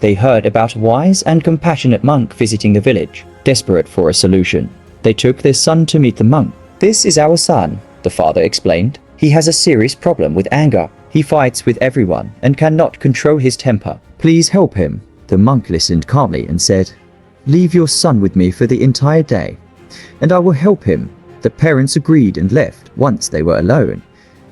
they heard about a wise and compassionate monk visiting the village, desperate for a solution. They took their son to meet the monk. "This is our son," the father explained. "He has a serious problem with anger. He fights with everyone and cannot control his temper. Please help him." The monk listened calmly and said, "Leave your son with me for the entire day, and I will help him." The parents agreed and left. Once they were alone,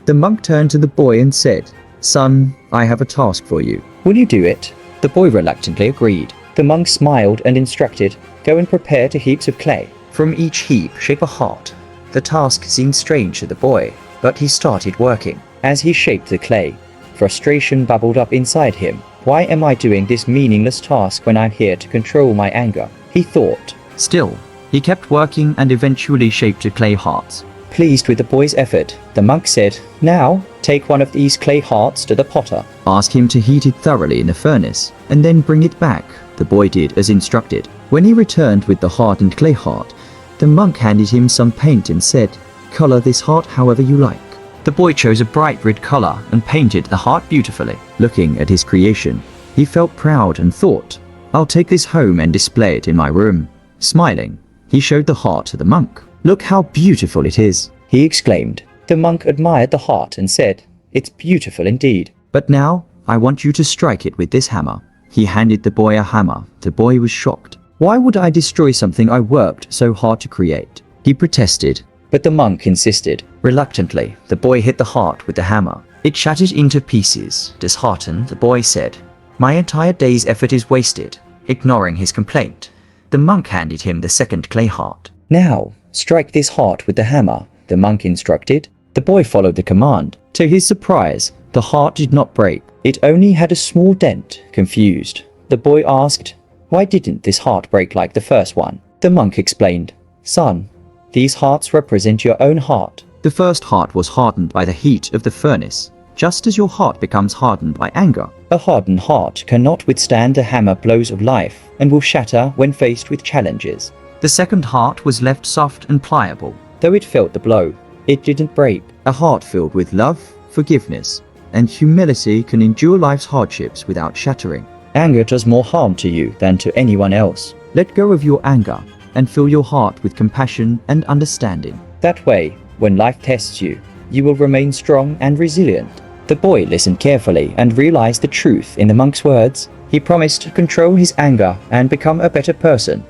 the monk turned to the boy and said, "Son, I have a task for you. Will you do it?" The boy reluctantly agreed. The monk smiled and instructed, "Go and prepare 2 heaps of clay. From each heap shape a heart." The task seemed strange to the boy, but he started working. As he shaped the clay, frustration bubbled up inside him. "Why am I doing this meaningless task when I'm here to control my anger?" he thought. Still, he kept working and eventually shaped 2 clay hearts. Pleased with the boy's effort, the monk said, "Now, take one of these clay hearts to the potter. Ask him to heat it thoroughly in the furnace, and then bring it back." The boy did as instructed. When he returned with the hardened clay heart, the monk handed him some paint and said, "Color this heart however you like." The boy chose a bright red color and painted the heart beautifully. Looking at his creation, he felt proud and thought, "I'll take this home and display it in my room." Smiling, he showed the heart to the monk. "Look how beautiful it is," he exclaimed. The monk admired the heart and said, "It's beautiful indeed. But now, I want you to strike it with this hammer." He handed the boy a hammer. The boy was shocked. "Why would I destroy something I worked so hard to create?" he protested. But the monk insisted. Reluctantly, the boy hit the heart with the hammer. It shattered into pieces. Disheartened, the boy said, "My entire day's effort is wasted." Ignoring his complaint, the monk handed him the second clay heart. "Now, strike this heart with the hammer," the monk instructed. The boy followed the command. To his surprise, the heart did not break. It only had a small dent. Confused, the boy asked, "Why didn't this heart break like the first one?" The monk explained, "Son, these hearts represent your own heart. The first heart was hardened by the heat of the furnace, just as your heart becomes hardened by anger. A hardened heart cannot withstand the hammer blows of life and will shatter when faced with challenges. The second heart was left soft and pliable. Though it felt the blow, it didn't break. A heart filled with love, forgiveness, and humility can endure life's hardships without shattering. Anger does more harm to you than to anyone else. Let go of your anger and fill your heart with compassion and understanding. That way, when life tests you, you will remain strong and resilient." The boy listened carefully and realized the truth in the monk's words. He promised to control his anger and become a better person.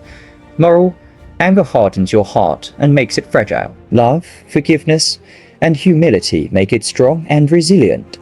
Moral: anger hardens your heart and makes it fragile. Love, forgiveness, and humility make it strong and resilient.